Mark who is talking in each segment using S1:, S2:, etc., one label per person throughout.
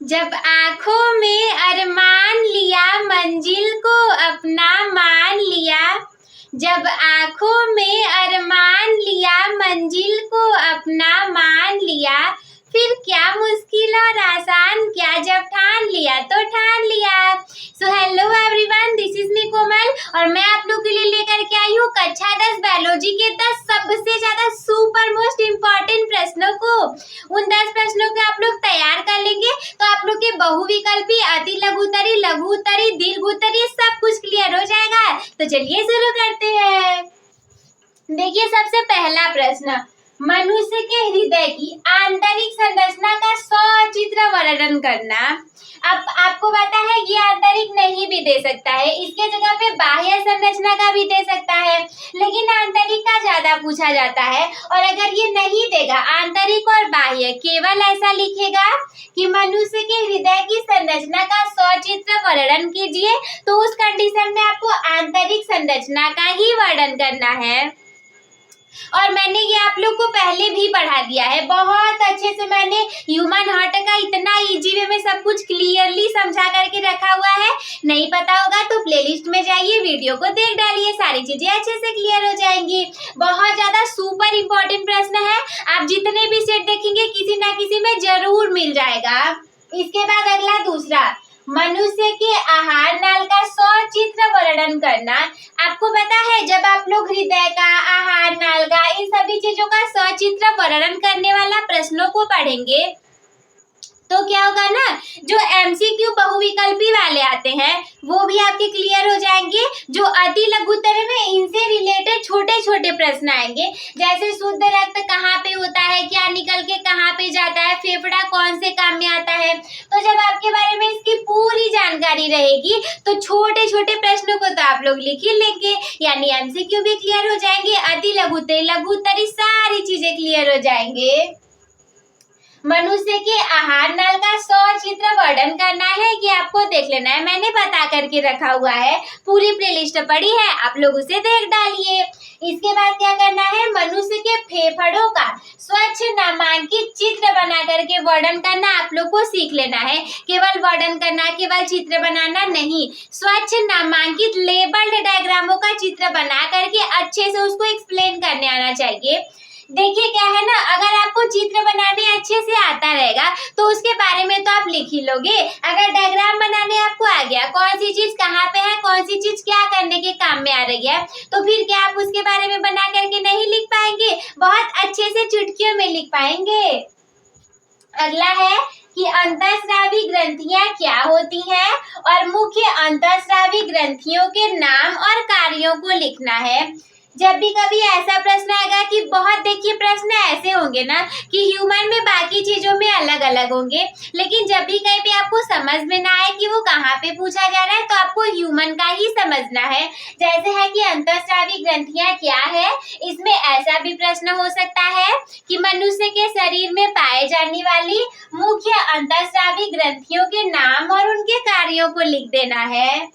S1: जब आँखों में अरमान लिया मंजिल को अपना मान लिया। जब आँखों में अरमान लिया मंजिल को अपना मान लिया। फिर क्या मुश्किल और आसान क्या, जब ठान लिया तो ठान लिया। So hello everyone, this is me Komal और मैं आप लोग के लिए लेकर के आई हूँ कक्षा 10 बायोलॉजी के 10 सबसे ज्यादा सुपर मोस्ट इम्पोर्टेंट प्रश्नों को। उन 10 प्रश्नों को आप लोग तैयार कर लेंगे तो आप लोग के बहुविकल्पी, अति लघुत्तरी, लघु उत्तरी, दीर्घ उत्तरी सब कुछ क्लियर हो जाएगा। तो चलिए शुरू करते हैं। देखिए सबसे पहला प्रश्न, मनुष्य के हृदय की आंतरिक संरचना का सचित्र वर्णन करना। अब आपको पता है ये आंतरिक नहीं भी दे सकता है, इसके जगह पे बाह्य संरचना का भी दे सकता है, लेकिन आंतरिक का ज्यादा पूछा जाता है। और अगर ये नहीं देगा आंतरिक और बाह्य, केवल ऐसा लिखेगा कि मनुष्य के हृदय की संरचना का सचित्र वर्णन कीजिए, तो उस कंडीशन में आपको आंतरिक संरचना का ही वर्णन करना है। और मैंने ये आप लोग को पहले भी पढ़ा दिया है, बहुत अच्छे से मैंने ह्यूमन हार्ट का इतना इजी वे में सब कुछ क्लियरली समझा करके रखा हुआ है। नहीं पता होगा तो प्लेलिस्ट में जाइए, वीडियो को देख डालिए, सारी चीजें अच्छे से क्लियर हो जाएंगी। बहुत ज्यादा सुपर इम्पोर्टेंट प्रश्न है, आप जितने भी सेट देखेंगे किसी ना किसी में जरूर मिल जाएगा। इसके बाद अगला दूसरा, मनुष्य के आहार नाल का सचित्र वर्णन करना। आपको पता है जब आप लोग हृदय का, आहार नाल का, इन सभी चीजों का सचित्र वर्णन करने वाला प्रश्नों को पढ़ेंगे तो क्या होगा ना, जो एमसीक्यू बहुविकल्पी वाले आते हैं वो भी आपके क्लियर हो जाएंगे। जो अति लघुत्तरी में इनसे रिलेटेड छोटे छोटे प्रश्न आएंगे, जैसे शुद्ध रक्त कहाँ पे होता है, क्या निकल के कहाँ पे जाता है, फेफड़ा कौन से काम में आता है। तो जब आपके बारे में इसकी पूरी जानकारी रहेगी तो छोटे छोटे प्रश्नों को तो आप लोग लिख ही लेंगे, यानी एमसीक्यू भी क्लियर हो जाएंगे, अति लघुत्तरी, लघुत्तरी सारी चीजें क्लियर हो जाएंगे। मनुष्य के आहार नाल का सचित्र वर्णन करना है, ये आपको देख लेना है, मैंने बता करके रखा हुआ है, पूरी प्लेलिस्ट पड़ी है, आप लोग उसे देख डालिए। इसके बाद क्या करना है, मनुष्य के फेफड़ों का स्वच्छ नामांकित चित्र बना करके वर्णन करना आप लोग को सीख लेना है। केवल वर्णन करना, केवल चित्र बनाना नहीं, स्वच्छ नामांकित लेबल्ड डायग्रामों का चित्र बना करके अच्छे से उसको एक्सप्लेन करने आना चाहिए। देखिए क्या है ना, अगर आपको चित्र बनाने अच्छे से आता रहेगा तो उसके बारे में तो आप लिख ही लोगे। अगर डायग्राम बनाने आपको आ गया, कौन सी चीज कहाँ पे है, कौन सी चीज क्या करने के काम में आ रही है, तो फिर क्या आप उसके बारे में बना करके नहीं लिख पाएंगे, बहुत अच्छे से चुटकियों में लिख पाएंगे। अगला है कि अंतःस्रावी ग्रंथियां क्या होती हैं और मुख्य अंतःस्रावी ग्रंथियों के नाम और कार्यों को लिखना है। जब भी कभी ऐसा प्रश्न आएगा कि बहुत, देखिए प्रश्न ऐसे होंगे ना कि ह्यूमन में बाकी चीजों में अलग अलग होंगे, लेकिन जब भी कहीं पे आपको समझ में ना आए कि वो कहाँ पे पूछा जा रहा है तो आपको ह्यूमन का ही समझना है। जैसे है कि अंतःस्रावी ग्रंथियां क्या है, इसमें ऐसा भी प्रश्न हो सकता है कि मनुष्य के शरीर में पाए जाने वाली मुख्य अंतःस्रावी ग्रंथियों के नाम और उनके कार्यों को लिख देना है।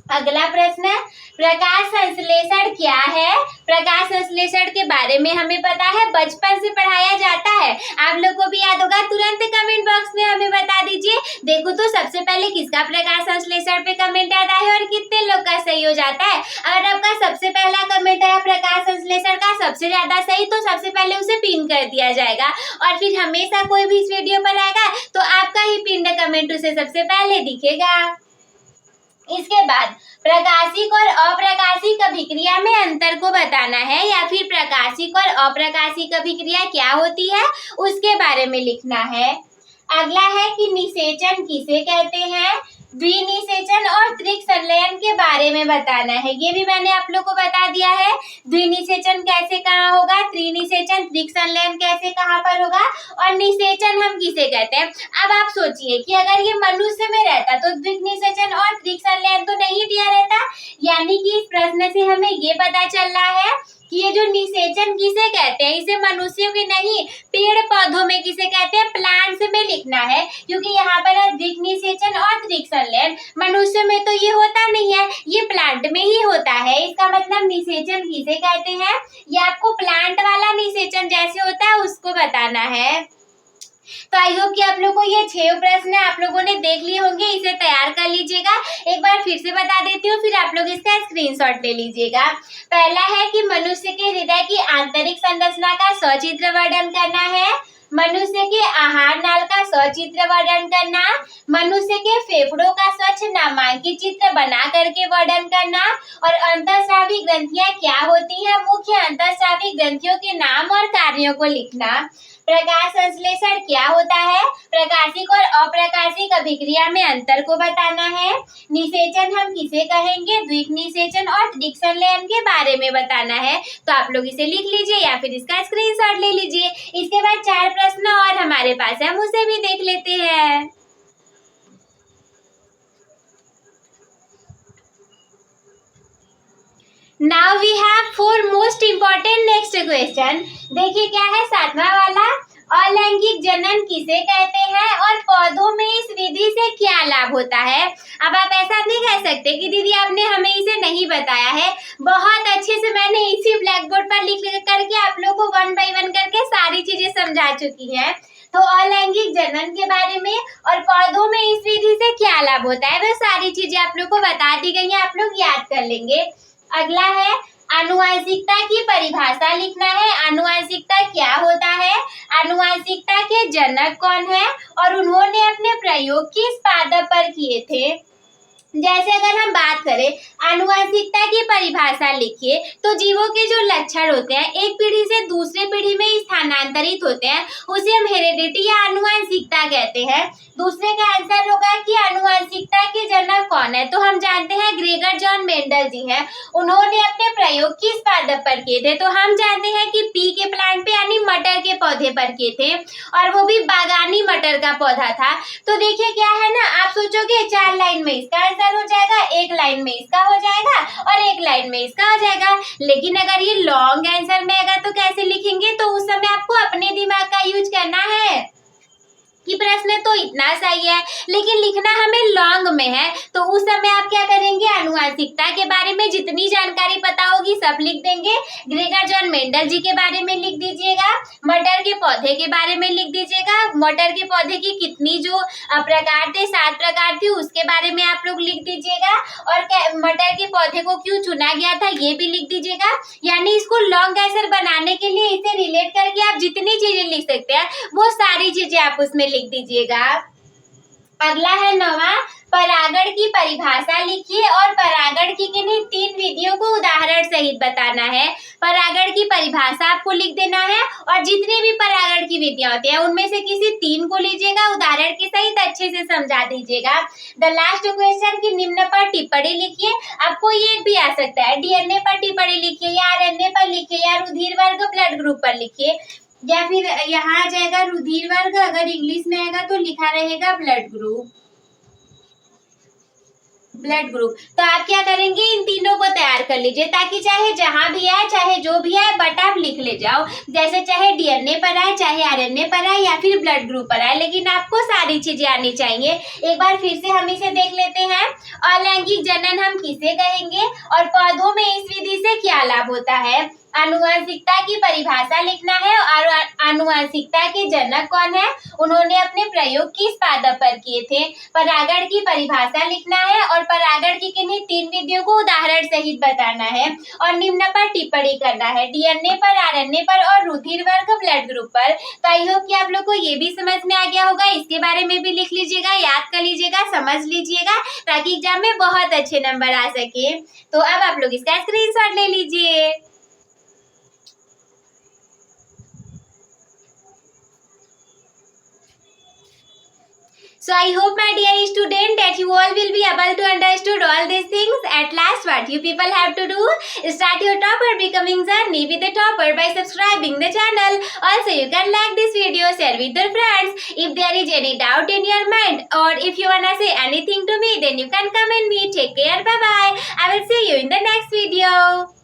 S1: अगला प्रश्न, प्रकाश संश्लेषण क्या है। प्रकाश संश्लेषण के बारे में हमें पता है, बचपन से पढ़ाया जाता है, आप लोग को भी याद होगा, तुरंत कमेंट बॉक्स में हमें बता दीजिए। देखो तो सबसे पहले किसका प्रकाश संश्लेषण पे कमेंट आता है और कितने लोग का सही हो जाता है। अगर आपका सबसे पहला कमेंट आया प्रकाश संश्लेषण का सबसे ज्यादा सही, तो सबसे पहले उसे पिन कर दिया जाएगा और फिर हमेशा कोई भी इस वीडियो पर आएगा तो आपका ही पिन कमेंट उसे सबसे पहले दिखेगा। इसके बाद प्रकाशिक और अप्रकाशिक अभिक्रिया में अंतर को बताना है, या फिर प्रकाशिक और अप्रकाशिक अभिक्रिया क्या होती है उसके बारे में लिखना है। अगला है कि निषेचन किसे कहते हैं, द्विनिषेचन और त्रिक संलयन के बारे में बताना है, ये भी मैंने आप लोग को बता दिया है। द्विनिषेचन कैसे कहाँ होगा, त्रिनिषेचन, त्रिक संलयन कैसे कहाँ पर होगा, और निषेचन हम किसे कहते हैं। अब आप सोचिए कि अगर ये मनुष्य में रहता तो द्विनिषेचन और त्रिक संलयन तो नहीं दिया रहता, यानी कि इस प्रश्न से हमें ये पता चल रहा है कि ये जो निषेचन किसे कहते हैं, इसे मनुष्यों के नहीं पेड़ पौधों में किसे कहते हैं, प्लांट्स में लिखना है, क्योंकि यहाँ पर है द्विक निषेचन और त्रिक संलयन। मनुष्य में तो ये होता नहीं है, ये प्लांट में ही होता है, इसका मतलब निषेचन किसे कहते हैं, ये आपको प्लांट वाला निषेचन जैसे होता है उसको बताना है। तो आई होप कि आप लोग को ये 6 प्रश्न आप लोगों ने देख लिए होंगे, इसे तैयार कर लीजिएगा। एक बार फिर से बता देती हूँ, फिर आप लोग इसका स्क्रीनशॉट ले लीजिएगा। पहला है कि मनुष्य के हृदय की आंतरिक संरचना का सचित्र वर्णन करना है, मनुष्य के आहार नाल का सचित्र वर्णन करना, मनुष्य के फेफड़ों का स्वच्छ नामांकित चित्र बना करके वर्णन करना, और अंतःस्रावी ग्रंथियां क्या होती हैं, मुख्य अंतःस्रावी ग्रंथियों के नाम और कार्यों को लिखना। प्रकाश संश्लेषण क्या होता है, प्रकाशिक और अप्रकाशिक अभिक्रिया में अंतर को बताना है। निषेचन हम किसे कहेंगे, द्विक निषेचन और त्रिक संलयन के बारे में बताना है। तो आप लोग इसे लिख लीजिए या फिर इसका स्क्रीनशॉट ले लीजिए। इसके बाद 4 प्रश्न और हमारे पास है, हम उसे भी देख लेते हैं। Now we have 4 most important next question। देखिए क्या है 7वां वाला, अलैंगिक जनन किसे कहते हैं और पौधों में इस विधि से क्या लाभ होता है। अब आप ऐसा नहीं कह सकते कि दीदी आपने हमें इसे नहीं बताया है, बहुत अच्छे से मैंने इसी ब्लैक बोर्ड पर लिख करके आप लोग को 1 by 1 करके सारी चीजें समझा चुकी हैं। तो अलैंगिक जनन के बारे में और पौधों में इस विधि से क्या लाभ होता है, वो सारी चीजें आप लोग को बता दी गई है, आप लोग याद कर लेंगे। अगला है आनुवंशिकता की परिभाषा लिखना है। आनुवंशिकता क्या होता है, आनुवंशिकता के जनक कौन है और उन्होंने अपने प्रयोग किस पादप पर किए थे। जैसे अगर हम बात करें आनुवंशिकता की परिभाषा लिखिए, तो जीवों के जो लक्षण होते हैं एक पीढ़ी से दूसरे पीढ़ी में स्थानांतरित होते हैं, उसे हम हेरिडिटी या आनुवंशिकता कहते हैं। दूसरे का आंसर होगा कि आनुवंशिकता के जनक कौन है, तो हम जानते हैं ग्रेगर जॉन मेंडल जी हैं। उन्होंने अपने प्रयोग किस पादप पर किए थे, तो हम जानते हैं कि पी के प्लांट पे यानी मटर के पौधे पर किए थे, और वो भी बागानी मटर का पौधा था। तो देखिए क्या है ना, आप सोचोगे 4 लाइन में इसका आंसर हो जाएगा, 1 लाइन में इसका हो जाएगा और 1 लाइन में इसका हो जाएगा। लेकिन अगर ये लॉन्ग आंसर में आएगा तो कैसे लिखेंगे, तो उस समय आपको अपने दिमाग का यूज करना है कि प्रश्न तो इतना सही है लेकिन लिखना हमें लॉन्ग में है, तो उस समय आप क्या करेंगे, आनुवंशिकता के बारे में जितनी जानकारी पता होगी सब लिख देंगे। ग्रेगर जॉन मेंडल जी के बारे में लिख दीजिएगा, मटर के पौधे के बारे में लिख दीजिएगा, मटर के पौधे की कितनी जो प्रकार थे 7 प्रकार थी उसके बारे में आप लोग लिख दीजिएगा, और मटर के पौधे को क्यों चुना गया था ये भी लिख दीजिएगा। यानी इसको लॉन्ग आंसर बनाने के लिए इसे रिलेट करके आप जितनी चीजें लिख सकते हैं वो सारी चीजें आप उसमें लिख दीजिएगा। अगला है 9वां, परागण की परिभाषा लिखिए और परागण की किन्हीं 3 विधियों को उदाहरण सहित बताना है। परागण की परिभाषा आपको लिख देना है और जितनी भी परागण की विधियां होती हैं उनमें से किसी 3 को लीजिएगा, उदाहरण के सहित अच्छे से समझा दीजिएगा। द लास्ट क्वेश्चन की निम्न पर टिप्पणी लिखिए। आपको ये भी आ सकता है डीएनए पर टिप्पणी लिखिए या आरएनए पर लिखिए या रुधिर वर्ग ब्लड ग्रुप पर लिखिए, या फिर यहाँ आ जाएगा रुधिर वर्ग, अगर इंग्लिश में आएगा तो लिखा रहेगा ब्लड ग्रुप। तो आप क्या करेंगे, इन तीनों को तैयार कर लीजिए ताकि चाहे जहां भी आए चाहे जो भी आए बट आप लिख ले जाओ। जैसे चाहे डीएनए पर आए, चाहे आरएनए पर आए या फिर ब्लड ग्रुप पर आए, लेकिन आपको सारी चीजें आनी चाहिए। एक बार फिर से हम इसे देख लेते हैं। अलैंगिक जनन हम किसे कहेंगे और पौधों में इस विधि से क्या लाभ होता है। आनुवंशिकता की परिभाषा लिखना है और आनुवंशिकता के जनक कौन है, उन्होंने अपने प्रयोग किस पादप पर किए थे। परागण की परिभाषा लिखना है और परागण की किन्हीं 3 विधियों को उदाहरण सहित बताना है और निम्न पर टिप्पणी करना है, डीएनए पर, आरएनए पर और रुधिर वर्ग ब्लड ग्रुप पर। तो आई होप कि आप लोग को ये भी समझ में आ गया होगा, इसके बारे में भी लिख लीजिएगा, याद कर लीजिएगा, समझ लीजिएगा ताकि एग्जाम में बहुत अच्छे नंबर आ सके। तो अब आप लोग इसका स्क्रीनशॉट ले लीजिए। So I hope my dear student that you all will be able to understood all these things. At last what you people have to do, start your topper becoming journey with the topper by subscribing the channel. Also you can like this video, share with your friends. If there is any doubt in your mind or if you wanna say anything to me, then you can comment me. Take care, bye bye. I will see you in the next video.